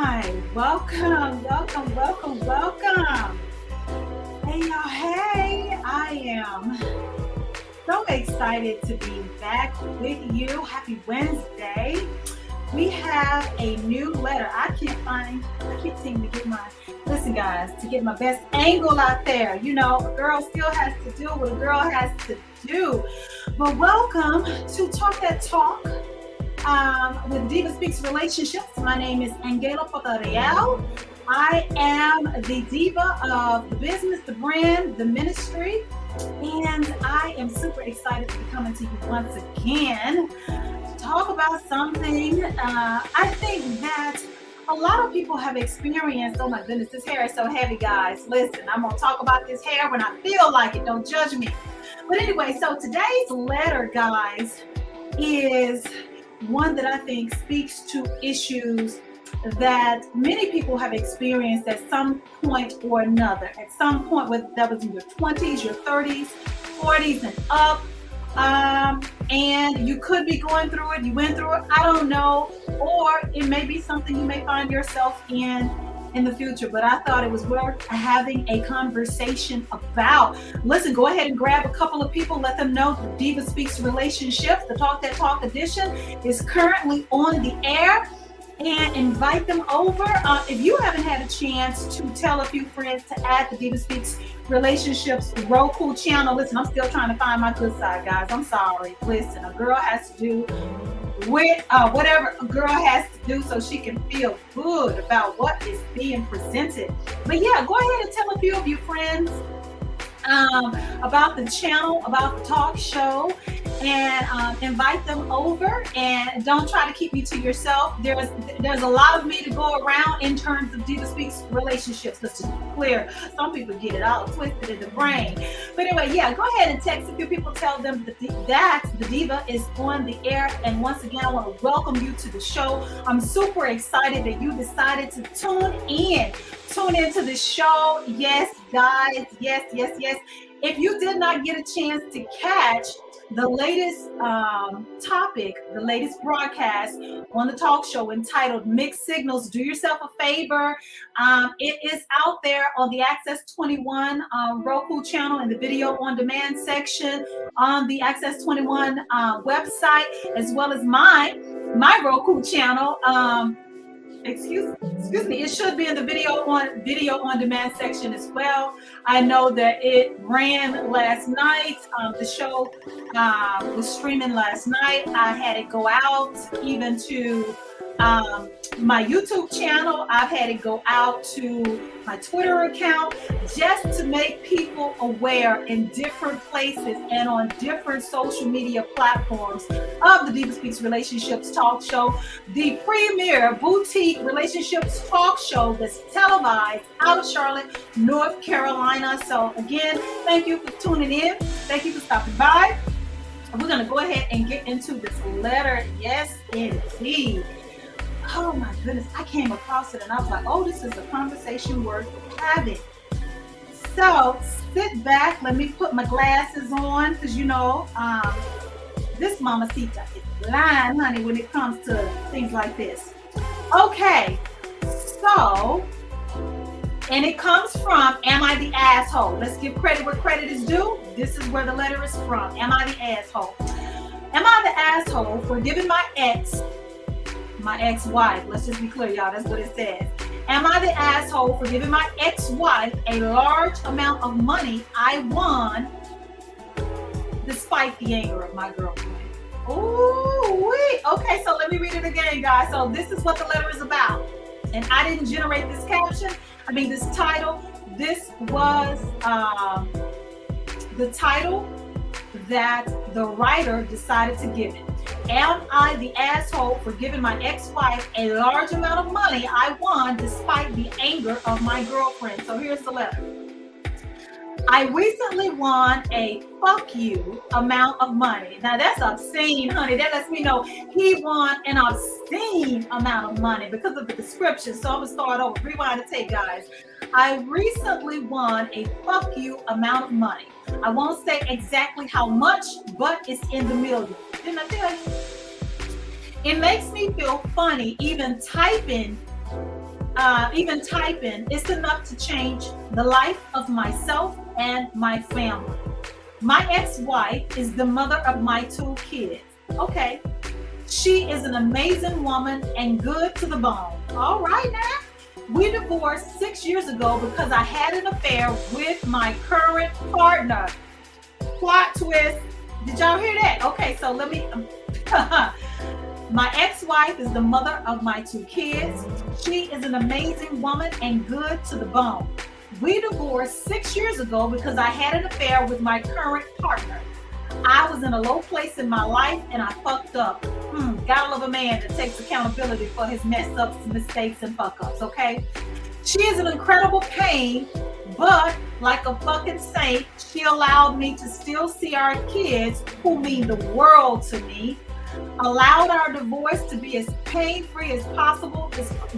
Hi, welcome. Hey y'all, hey, I am so excited to be back with you. Happy Wednesday. We have a new letter. I can't seem to get my best angle out there. You know, a girl still has to do what a girl has to do. But welcome to Talk That Talk. With DivaSpeaks Relationships. My name is Angela Portarial. I am the diva of the business, the brand, the ministry, and I am super excited to be coming to you once again to talk about something I think that a lot of people have experienced. Oh my goodness, this hair is so heavy, guys. Listen, I'm going to talk about this hair when I feel like it. Don't judge me. But anyway, so today's letter, guys, is one that I think speaks to issues that many people have experienced at some point or another. At some point, whether that was in your 20s, your 30s, 40s, and up. And you could be going through it. You went through it. I don't know. Or it may be something you may find yourself in the future, but I thought it was worth having a conversation about. Listen, go ahead and grab a couple of people, let them know the DivaSpeaks Relationships, the Talk That Talk edition is currently on the air, and invite them over. If you haven't had a chance to tell a few friends to add the DivaSpeaks Relationships Roku channel, listen, I'm still trying to find my good side, guys. I'm sorry. Listen, a girl has to do with whatever a girl has to do so she can feel good about what is being presented. But yeah, go ahead and tell a few of your friends about the channel, about the talk show, and invite them over. And don't try to keep me to yourself. There's a lot of me to go around in terms of DivaSpeaks Relationships. Let's just be clear. Some people get it all twisted in the brain. But anyway, yeah, go ahead and text a few people. Tell them that the Diva is on the air. And once again, I want to welcome you to the show. I'm super excited that you decided to tune into the show. Yes, guys. Yes. If you did not get a chance to catch the latest topic, the latest broadcast on the talk show entitled Mixed Signals, do yourself a favor. It is out there on the Access 21 Roku channel in the video on demand section on the Access 21 website, as well as my Roku channel. Excuse me, it should be in the video on demand section as well. I know that it ran last night. The show was streaming last night. I had it go out even to my YouTube channel. I've had it go out to my Twitter account just to make people aware in different places and on different social media platforms of the DivaSpeaks Relationships Talk Show, the premier boutique relationships talk show that's televised out of Charlotte, North Carolina. So again, thank you for tuning in. Thank you for stopping by. We're going to go ahead and get into this letter. Yes, indeed. Oh my goodness, I came across it and I was like, oh, this is a conversation worth having. So sit back, let me put my glasses on, because you know, this mamacita is blind, honey, when it comes to things like this. Okay, so, and it comes from, am I the asshole? Let's give credit where credit is due. This is where the letter is from. Am I the asshole? Am I the asshole for giving my ex-wife, let's just be clear, y'all, that's what it says. Am I the asshole for giving my ex-wife a large amount of money I won despite the anger of my girlfriend? Ooh, wait. Okay, so let me read it again, guys. So this is what the letter is about. And I didn't generate this this title. This was the title that the writer decided to give it. Am I the asshole for giving my ex-wife a large amount of money I won despite the anger of my girlfriend? So here's the letter. I recently won a fuck you amount of money. Now that's obscene, honey. That lets me know he won an obscene amount of money because of the description. So I'm gonna start over. Rewind the tape, guys. I recently won a fuck you amount of money. I won't say exactly how much, but it's in the millions. Didn't I tell you? It makes me feel funny even typing even typing, it's enough to change the life of myself and my family. My ex-wife is the mother of my 2 kids. Okay. She is an amazing woman and good to the bone. All right now. We divorced 6 years ago because I had an affair with my current partner. Plot twist. Did y'all hear that? Okay, so let me. My ex-wife is the mother of my 2 kids. She is an amazing woman and good to the bone. We divorced 6 years ago because I had an affair with my current partner. I was in a low place in my life and I fucked up. Gotta love a man that takes accountability for his mess ups, mistakes, and fuck ups, okay? She is an incredible pain, but like a fucking saint, she allowed me to still see our kids, who mean the world to me, allowed our divorce to be as pain-free as possible,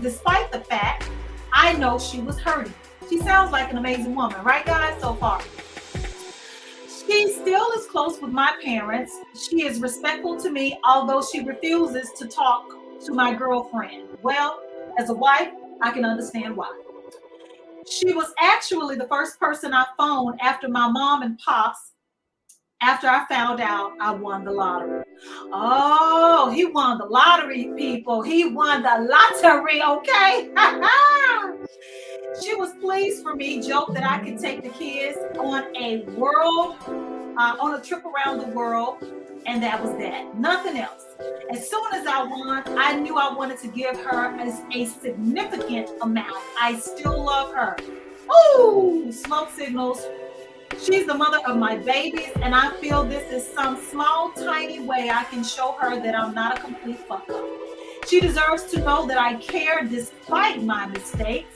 despite the fact I know she was hurting. She sounds like an amazing woman, right guys, so far? She still is close with my parents. She is respectful to me, although she refuses to talk to my girlfriend. Well, as a wife, I can understand why. She was actually the first person I phoned after my mom and pops, after I found out I won the lottery. Oh, he won the lottery, people. He won the lottery, okay? She was pleased for me, joked that I could take the kids on on a trip around the world, and that was that. Nothing else. As soon as I won, I knew I wanted to give her a significant amount. I still love her. Ooh, smoke signals. She's the mother of my babies, and I feel this is some small, tiny way I can show her that I'm not a complete fuck up. She deserves to know that I care despite my mistakes.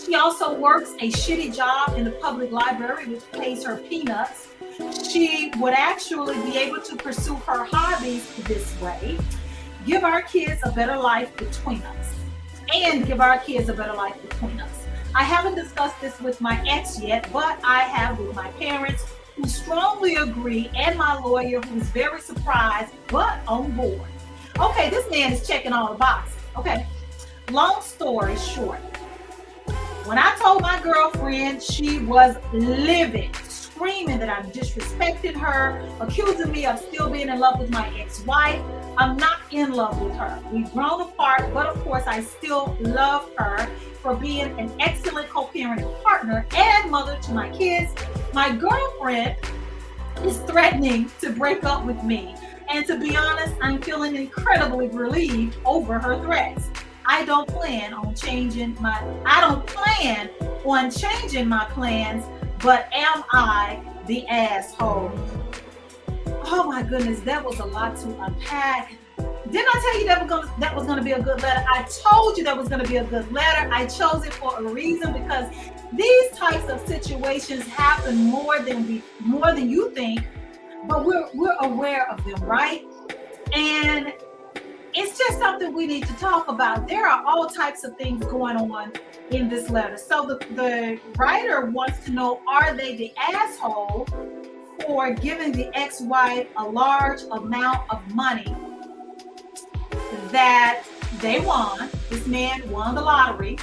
She also works a shitty job in the public library, which pays her peanuts. She would actually be able to pursue her hobbies this way, give our kids a better life between us, and give our kids a better life between us. I haven't discussed this with my ex yet, but I have with my parents, who strongly agree, and my lawyer, who's very surprised, but on board. Okay, this man is checking all the boxes. Okay, long story short, when I told my girlfriend, she was livid, screaming that I'm disrespecting her, accusing me of still being in love with my ex-wife. I'm not in love with her. We've grown apart, but of course I still love her for being an excellent co-parenting partner and mother to my kids. My girlfriend is threatening to break up with me. And to be honest, I'm feeling incredibly relieved over her threats. I don't plan on changing my plans, but am I the asshole? Oh my goodness, that was a lot to unpack. Didn't I tell you that was gonna be a good letter? I told you that was gonna be a good letter. I chose it for a reason, because these types of situations happen more than you think, but we're aware of them, right? And it's just something we need to talk about. There are all types of things going on in this letter. So the writer wants to know, are they the asshole for giving the ex-wife a large amount of money that they won? This man won the lottery,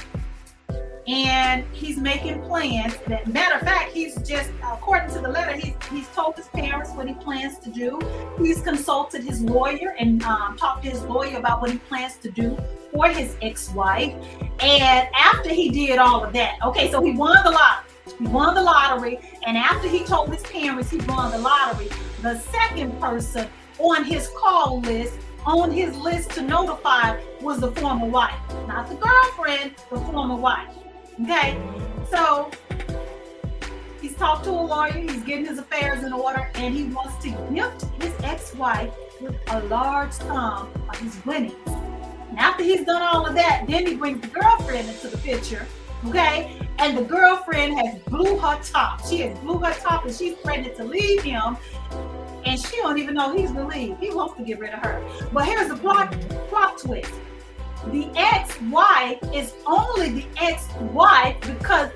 and he's making plans. That, matter of fact, he's just, according to the letter, he's told his parents what he plans to do. He's consulted his lawyer and talked to his lawyer about what he plans to do for his ex-wife. And after he did all of that, okay, so he won the lottery. He won the lottery, and after he told his parents he won the lottery, the second person on his call list, on his list to notify, was the former wife. Not the girlfriend, the former wife. Okay, so he's talked to a lawyer, he's getting his affairs in order, and he wants to gift his ex-wife with a large sum of his winnings. And after he's done all of that, then he brings the girlfriend into the picture, okay? And the girlfriend has blew her top. She has blew her top, and she's threatening to leave him, and she don't even know he's relieved. He wants to get rid of her. But here's the plot twist. The ex-wife is only the ex-wife because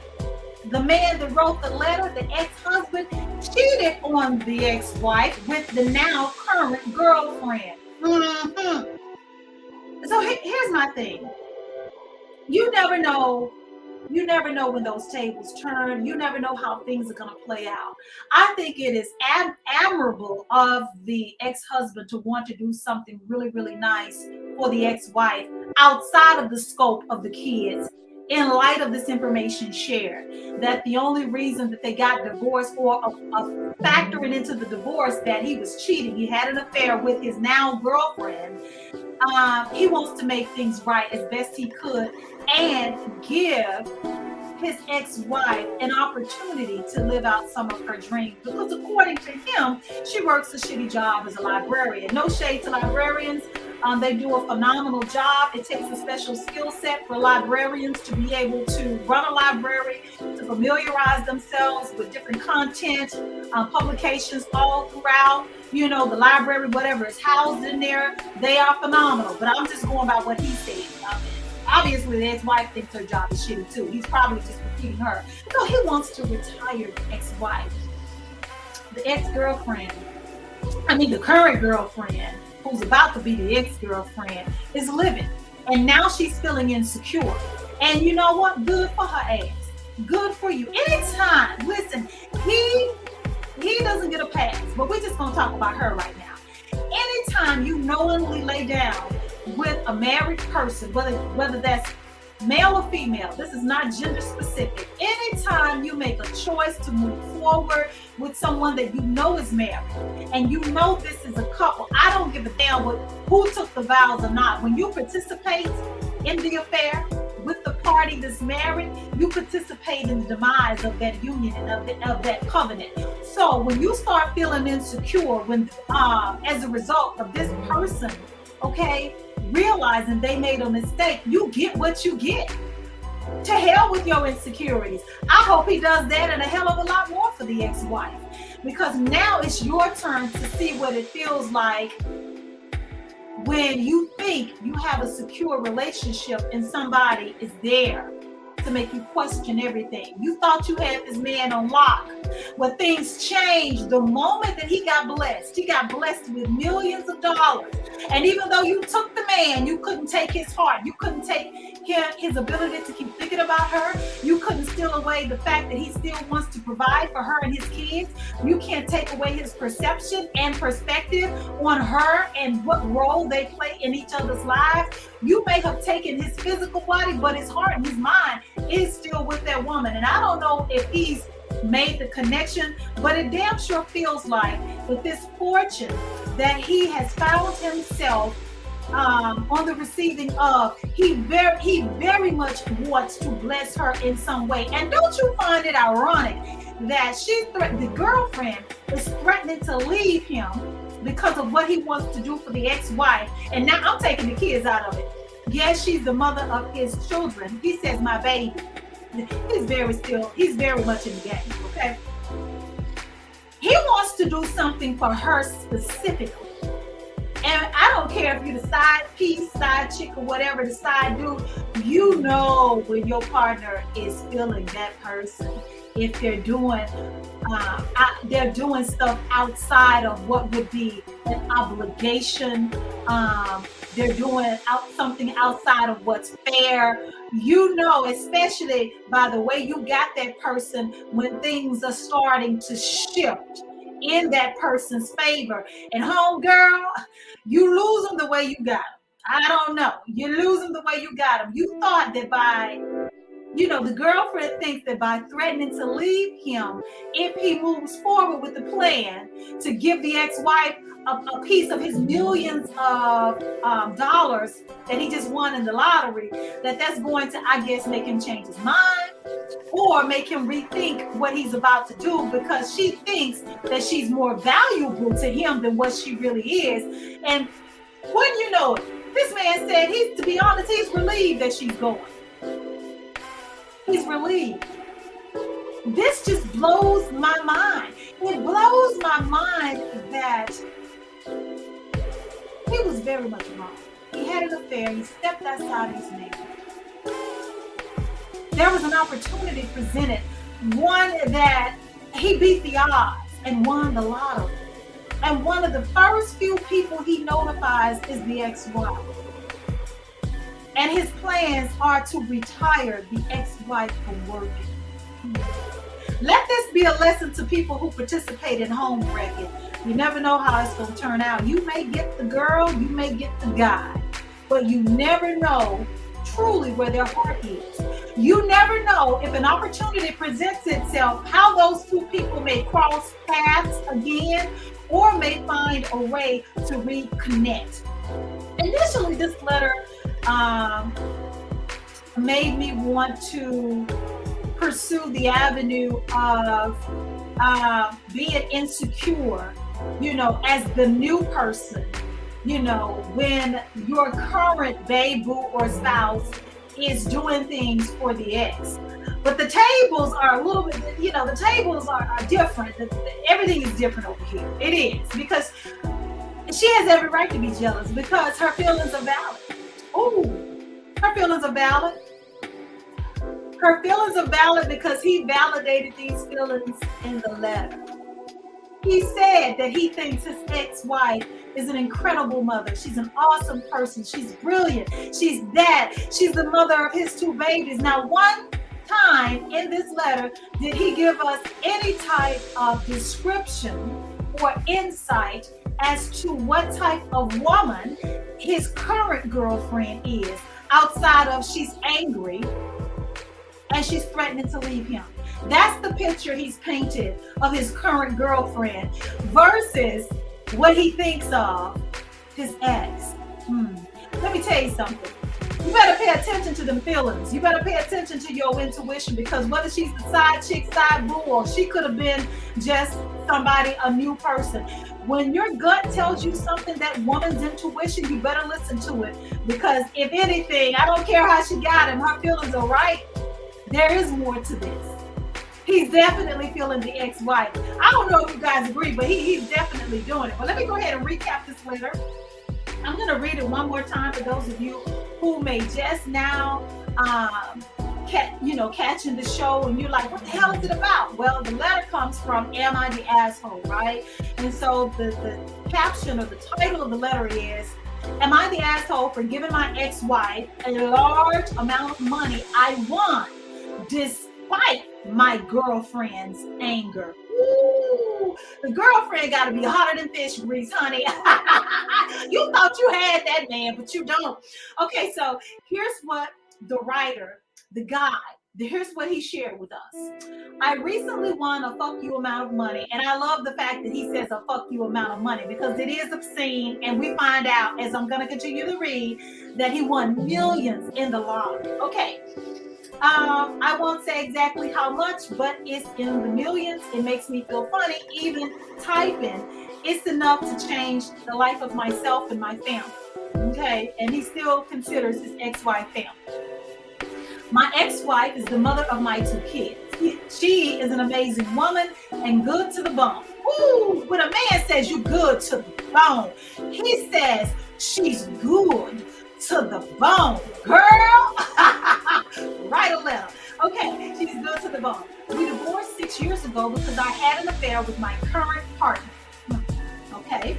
the man that wrote the letter, the ex-husband, cheated on the ex-wife with the now current girlfriend. So here's my thing. You never know. You never know when those tables turn. You never know how things are going to play out. I think it is admirable of the ex-husband to want to do something really, really nice for the ex-wife outside of the scope of the kids, in light of this information shared. That the only reason that they got divorced, or factoring into the divorce, that he was cheating, he had an affair with his now girlfriend. He wants to make things right as best he could and give his ex-wife an opportunity to live out some of her dreams, because according to him, she works a shitty job as a librarian. No shade to librarians. They do a phenomenal job. It takes a special skill set for librarians to be able to run a library, to familiarize themselves with different content, publications all throughout, the library, whatever is housed in there. They are phenomenal. But I'm just going by what he said. Obviously, the ex-wife thinks her job is shitty too. He's probably just repeating her. So he wants to retire the ex-wife. The ex-girlfriend, the current girlfriend, who's about to be the ex-girlfriend, is living. And now she's feeling insecure. And you know what? Good for her ass. Good for you. Anytime, listen, he doesn't get a pass, but we're just going to talk about her right now. Anytime you knowingly lay down with a married person, whether that's male or female, this is not gender specific. Anytime you make a choice to move forward with someone that you know is married, and you know this is a couple, I don't give a damn who took the vows or not. When you participate in the affair with the party that's married, you participate in the demise of that union and of that covenant. So when you start feeling insecure, as a result of this person, okay, realizing they made a mistake, you get what you get. To hell with your insecurities. I hope he does that and a hell of a lot more for the ex-wife, because now it's your turn to see what it feels like when you think you have a secure relationship and somebody is there to make you question everything. You thought you had this man on lock. Well, things changed the moment that he got blessed. He got blessed with millions of dollars. And even though you took the man, you couldn't take his heart. You couldn't take his ability to keep thinking about her. You couldn't steal away the fact that he still wants to provide for her and his kids. You can't take away his perception and perspective on her and what role they play in each other's lives. You may have taken his physical body, but his heart and his mind is still with that woman. And I don't know if he's made the connection, but it damn sure feels like with this fortune that he has found himself on the receiving of, he very much wants to bless her in some way. And don't you find it ironic that the girlfriend is threatening to leave him because of what he wants to do for the ex-wife? And now I'm taking the kids out of it. Yes, she's the mother of his children. He says my baby. He's very much in the game, okay? He wants to do something for her specifically. And I don't care if you're the side piece, side chick, or whatever, the side dude, you know when your partner is feeling that person. If they're doing stuff outside of what would be an obligation, they're doing something outside of what's fair. You know, especially by the way you got that person, when things are starting to shift in that person's favor. And homegirl, you lose them the way you got them. I don't know. You lose them the way you got them. You thought that the girlfriend thinks that by threatening to leave him, if he moves forward with the plan to give the ex-wife a piece of his millions of dollars that he just won in the lottery, that's going to, I guess, make him change his mind or make him rethink what he's about to do, because she thinks that she's more valuable to him than what she really is. And wouldn't you know it, this man said, to be honest, he's relieved that she's going. He's relieved. This just blows my mind. It blows my mind that he was very much wrong. He had an affair. He stepped outside his neighborhood. There was an opportunity presented, one that he beat the odds and won the lottery. And one of the first few people he notifies is the ex-wife. and his plans are to retire the ex-wife from working. Let this be a lesson to people who participate in home wrecking. You never know how it's going to turn out. You may get the girl, you may get the guy, but you never know truly where their heart is. You never know if an opportunity presents itself, how those two people may cross paths again or may find a way to reconnect. Initially, this letter made me want to pursue the avenue of being insecure, as the new person, when your current babe, boo, or spouse is doing things for the ex. But the tables are a little bit, the tables are different. Everything is different over here. It is, because she has every right to be jealous because her feelings are valid. Ooh, her feelings are valid. Her feelings are valid because he validated these feelings in the letter. He said that he thinks his ex-wife is an incredible mother. She's an awesome person. She's brilliant. She's that. She's the mother of his two babies. Now, one time in this letter did he give us any type of description or insight as to what type of woman his current girlfriend is, outside of she's angry and she's threatening to leave him. That's the picture he's painted of his current girlfriend versus what he thinks of his ex. Let me tell you something. You better pay attention to them feelings. You better pay attention to your intuition, because whether she's the side chick, side boo, or she could have been just somebody, a new person. When your gut tells you something, that woman's intuition, you better listen to it. Because if anything, I don't care how she got him, her feelings are right. There is more to this. He's definitely feeling the ex-wife. I don't know if you guys agree, but he's definitely doing it. But let me go ahead and recap this letter. I'm going to read it one more time for those of you who may just now catching the show and you're like, what the hell is it about? Well, the letter comes from Am I the Asshole, right? And so the caption or the title of the letter is, Am I the asshole for giving my ex-wife a large amount of money I won despite my girlfriend's anger? Ooh, the girlfriend got to be hotter than fish grease, honey. You thought you had that man, but you don't. Okay, so here's what the writer, the guy, here's what he shared with us. I recently won a fuck you amount of money, and I love the fact that he says a fuck you amount of money because it is obscene, and we find out as I'm going to continue to read that he won millions in the lottery. Okay. I won't say exactly how much, but it's in the millions. It makes me feel funny even typing. It's enough to change the life of myself and my family. Okay, and he still considers his ex-wife family. My ex-wife is the mother of my two kids. She is an amazing woman and good to the bone. Ooh, when a man says you good to the bone, he says she's good to the bone. Girl, write a letter. Okay, she's good to the bone. We divorced 6 years ago because I had an affair with my current partner. Okay.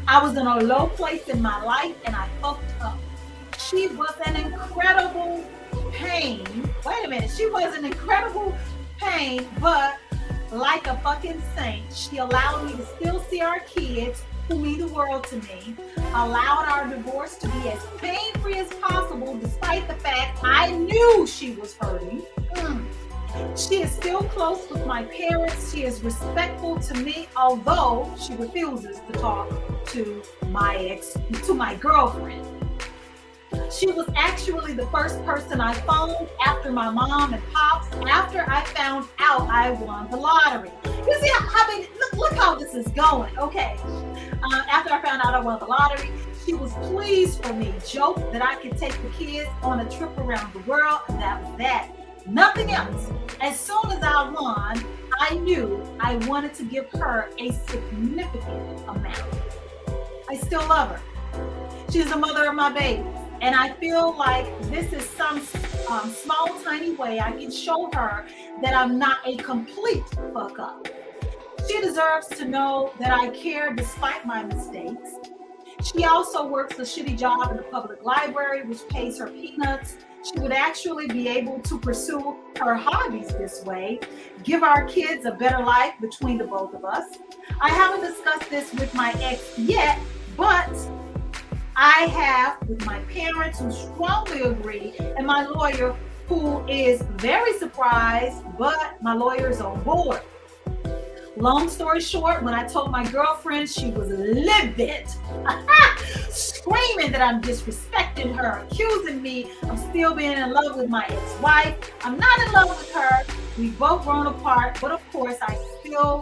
I was in a low place in my life and I fucked up. She was an incredible pain. Wait a minute. She was an incredible pain, but like a fucking saint, she allowed me to still see our kids, who mean the world to me, allowed our divorce to be as pain-free as possible, despite the fact I knew she was hurting. She is still close with my parents. She is respectful to me, although she refuses to talk to my girlfriend. She was actually the first person I phoned after my mom and pops, after I found out I won the lottery. You see look how this is going. Okay. After I found out I won the lottery, she was pleased for me, joked that I could take the kids on a trip around the world, and that was that. Nothing else. As soon as I won, I knew I wanted to give her a significant amount. I still love her. She's the mother of my babies, and I feel like this is some small, tiny way I can show her that I'm not a complete fuck up. She deserves to know that I care despite my mistakes. She also works a shitty job in the public library, which pays her peanuts. She would actually be able to pursue her hobbies this way, give our kids a better life between the both of us. I haven't discussed this with my ex yet, but I have with my parents who strongly agree, and my lawyer who is very surprised, but my lawyer is on board. Long story short, when I told my girlfriend, she was livid, screaming that I'm disrespecting her, accusing me of still being in love with my ex-wife. I'm not in love with her. We've both grown apart, but of course, I still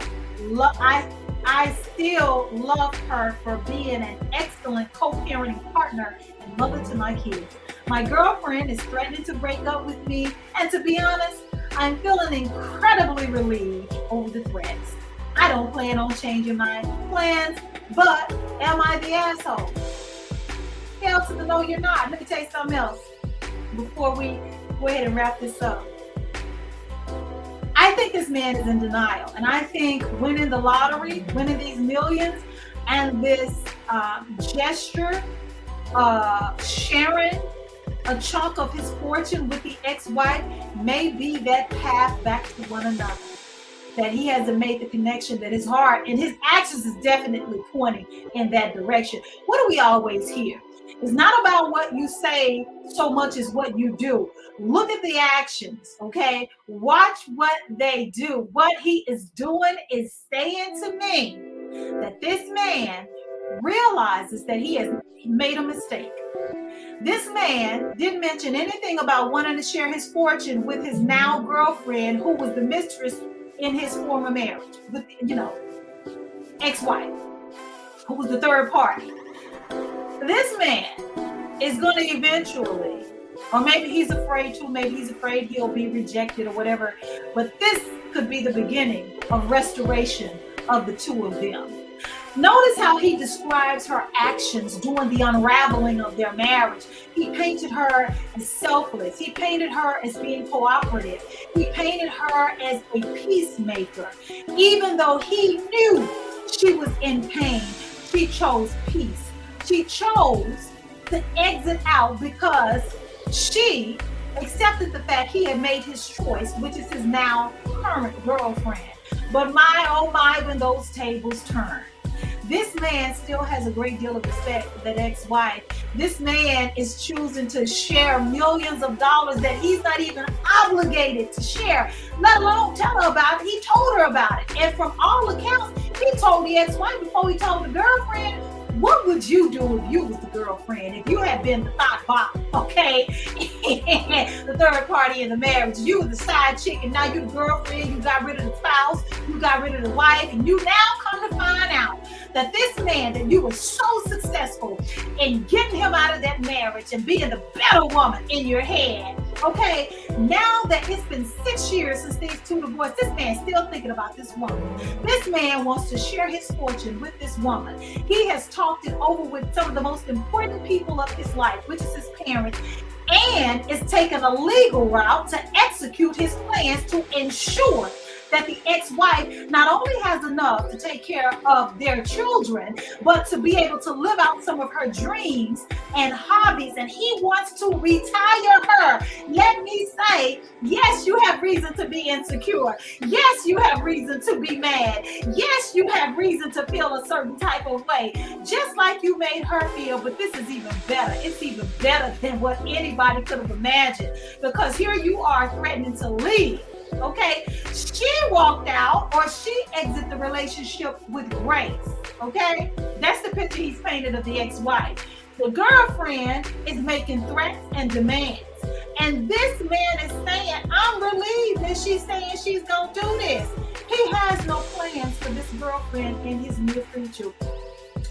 love her for being an excellent co-parenting partner and mother to my kids. My girlfriend is threatening to break up with me, and to be honest, I'm feeling incredibly relieved over the threats. I don't plan on changing my plans, but am I the asshole? Hell to the no, you're not. Let me tell you something else before we go ahead and wrap this up. I think this man is in denial, and I think winning the lottery, winning these millions, and this gesture, sharing a chunk of his fortune with the ex-wife may be that path back to one another. That he hasn't made the connection, that his heart and his actions is definitely pointing in that direction. What do we always hear? It's not about what you say so much as what you do. Look at the actions, okay? Watch what they do. What he is doing is saying to me that this man realizes that he has made a mistake. This man didn't mention anything about wanting to share his fortune with his now girlfriend, who was the mistress in his former marriage, with, ex-wife, who was the third party. This man is going to eventually, or maybe he's afraid to, maybe he's afraid he'll be rejected or whatever, but this could be the beginning of restoration of the two of them. Notice how he describes her actions during the unraveling of their marriage. He painted her as selfless. He painted her as being cooperative. He painted her as a peacemaker. Even though he knew she was in pain, she chose peace. She chose to exit out because she accepted the fact he had made his choice, which is his now current girlfriend. But my, oh my, when those tables turned. This man still has a great deal of respect for that ex-wife. This man is choosing to share millions of dollars that he's not even obligated to share, let alone tell her about it. He told her about it. And from all accounts, he told the ex-wife before he told the girlfriend. What would you do if you was the girlfriend? If you had been the thought bottom, okay? The third party in the marriage. You were the side chick, and now you the girlfriend. You got rid of the spouse. You got rid of the wife. And you now come to find out that this man, that you were so successful in getting him out of that marriage and being the better woman in your head, okay? Now that it's been 6 years since these two divorced, this man's still thinking about this woman. This man wants to share his fortune with this woman. He has talked it over with some of the most important people of his life, which is his parents, and is taking a legal route to execute his plans to ensure that the ex-wife not only has enough to take care of their children, but to be able to live out some of her dreams and hobbies. And he wants to retire her. Let me say, yes, you have reason to be insecure. Yes, you have reason to be mad. Yes, you have reason to feel a certain type of way, just like you made her feel. But this is even better. It's even better than what anybody could have imagined, because here you are threatening to leave. Okay, she walked out, or she exited the relationship with grace. Okay, that's the picture he's painted of the ex-wife. The girlfriend is making threats and demands, and this man is saying, I'm relieved that she's saying she's gonna do this. He has no plans for this girlfriend in his near future.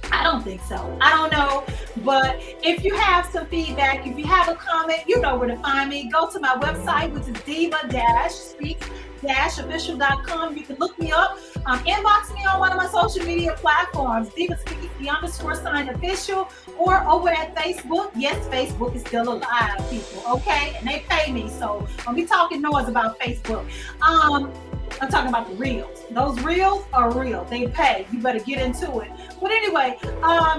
I don't think so. I don't know. But if you have some feedback, if you have a comment, you know where to find me. Go to my website, which is DivaSpeaks-official.com. You can look me up. Inbox me on one of my social media platforms, DivaSpeaks, _official, or over at Facebook. Yes, Facebook is still alive, people. Okay? And they pay me, so I'll be talking noise about Facebook. I'm talking about the reels. Those reels are real. They pay. You better get into it. But anyway,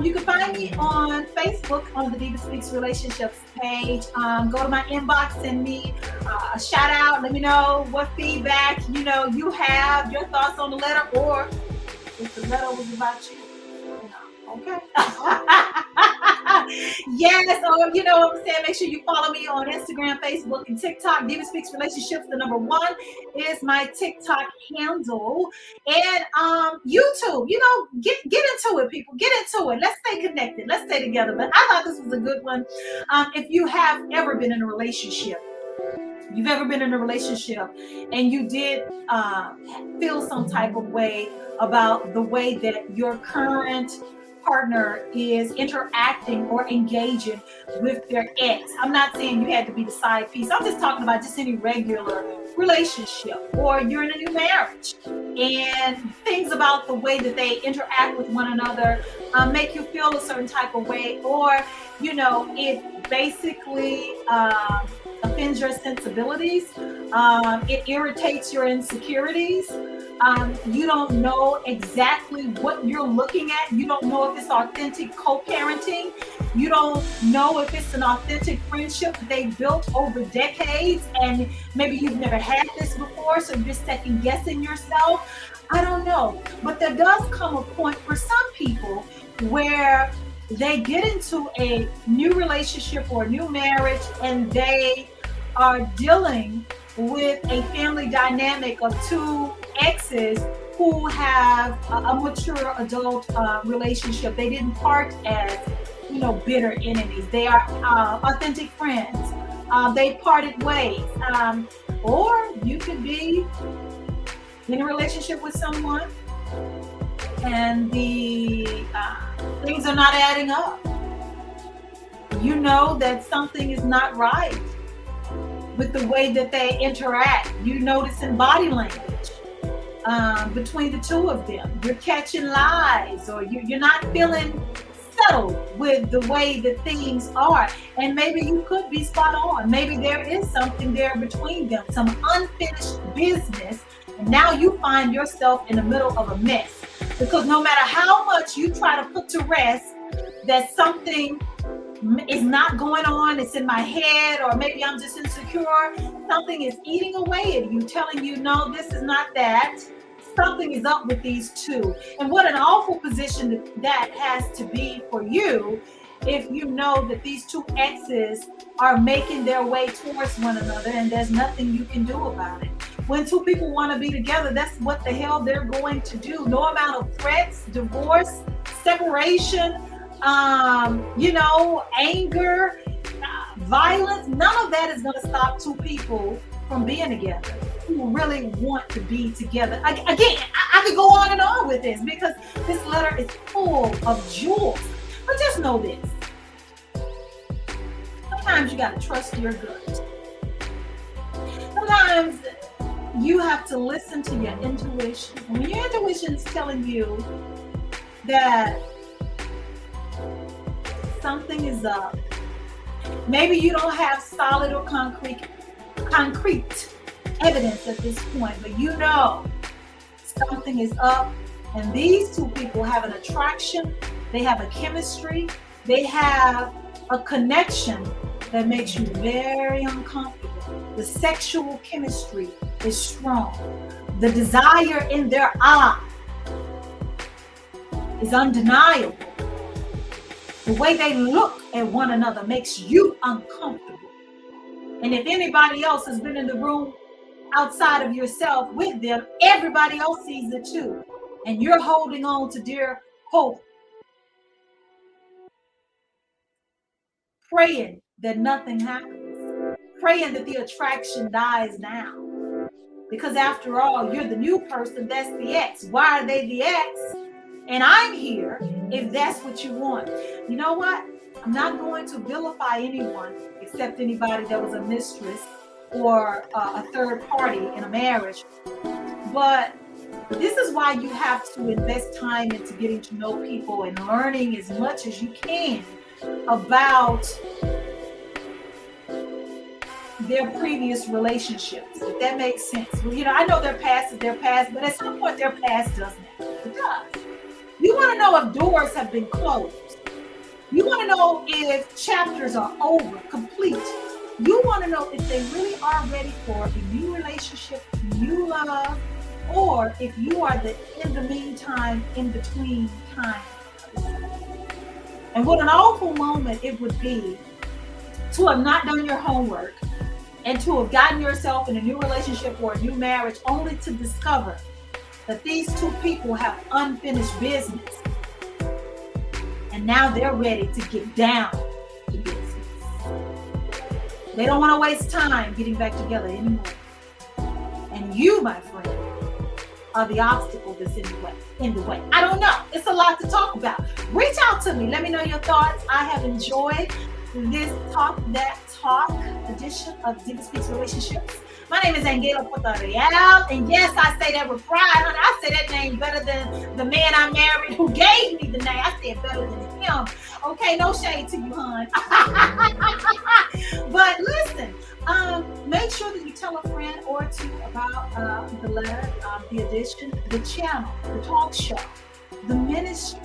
you can find me on Facebook on the DivaSpeaks Relationships page. Go to my inbox, send me a shout out. Let me know what feedback you have, your thoughts on the letter, or if the letter was about you. Okay. Yes, or you know what I'm saying. Make sure you follow me on Instagram, Facebook, and TikTok. DivaSpeaks Relationships. The number 1 is my TikTok handle, and YouTube. Get into it, people. Get into it. Let's stay connected. Let's stay together. But I thought this was a good one. If you have ever been in a relationship, and you did feel some type of way about the way that your current partner is interacting or engaging with their ex. I'm not saying you had to be the side piece. I'm just talking about just any regular relationship, or you're in a new marriage and things about the way that they interact with one another make you feel a certain type of way, or it basically offends your sensibilities. It irritates your insecurities. You don't know exactly what you're looking at. You don't know if it's authentic co-parenting. You don't know if it's an authentic friendship that they built over decades, and maybe you've never had this before, so you're second guessing yourself. I don't know. But there does come a point for some people where they get into a new relationship or a new marriage, and they are dealing with a family dynamic of 2 exes who have a mature adult relationship. They didn't part as bitter enemies. They are authentic friends. They parted ways. Or you could be in a relationship with someone and the things are not adding up. You know that something is not right with the way that they interact. You notice in body language between the 2 of them. You're catching lies, or you're not feeling settled with the way that things are. And maybe you could be spot on. Maybe there is something there between them, some unfinished business. And now you find yourself in the middle of a mess. Because no matter how much you try to put to rest that something is not going on, it's in my head, or maybe I'm just insecure, something is eating away at you, telling you, no, this is not that. Something is up with these 2. And what an awful position that has to be for you if you know that these 2 exes are making their way towards one another and there's nothing you can do about it. When 2 people want to be together, that's what the hell they're going to do. No amount of threats, divorce, separation, anger, violence, none of that is going to stop 2 people from being together who really want to be together. Again, I could go on and on with this because this letter is full of jewels. But just know this. Sometimes you got to trust your gut. Sometimes you have to listen to your intuition. When your intuition is telling you that something is up, maybe you don't have solid or concrete evidence at this point, but something is up, and these 2 people have an attraction, they have a chemistry, they have a connection that makes you very uncomfortable. The sexual chemistry is strong. The desire in their eye is undeniable. The way they look at one another makes you uncomfortable. And if anybody else has been in the room outside of yourself with them, everybody else sees it too. And you're holding on to dear hope, praying that nothing happens, praying that the attraction dies down. Because after all, you're the new person, that's the ex. Why are they the ex? And I'm here if that's what you want. You know what? I'm not going to vilify anyone except anybody that was a mistress or a third party in a marriage. But this is why you have to invest time into getting to know people and learning as much as you can about their previous relationships, if that makes sense. Well, I know their past is their past, but at some point their past doesn't matter. It does. You want to know if doors have been closed. You want to know if chapters are over, complete. You want to know if they really are ready for a new relationship, new love, or if you are in the meantime, in between time. And what an awful moment it would be to have not done your homework and to have gotten yourself in a new relationship or a new marriage only to discover that these two people have unfinished business. And now they're ready to get down to business. They don't want to waste time getting back together anymore. And you, my friend, are the obstacle that's in the way. I don't know. It's a lot to talk about. Reach out to me. Let me know your thoughts. I have enjoyed this Talk That Talk edition of DivaSpeaks Relationships. My name is Angela Puerto Real, and yes, I say that with pride, honey. I say that name better than the man I married who gave me the name. I say it better than him. Okay, no shade to you, hon. But listen, make sure that you tell a friend or two about the letter, the edition, the channel, the talk show, the ministry.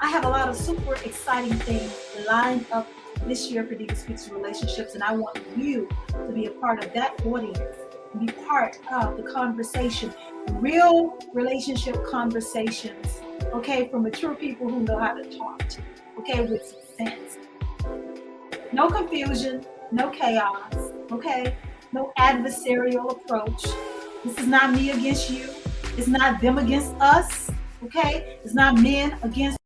I have a lot of super exciting things lined up this year for DivaSpeaks Relationships, and I want you to be a part of that audience, be part of the conversation, real relationship conversations, okay, from mature people who know how to talk to you, okay, with some sense. No confusion, no chaos, okay, no adversarial approach. This is not me against you. It's not them against us, okay? It's not men against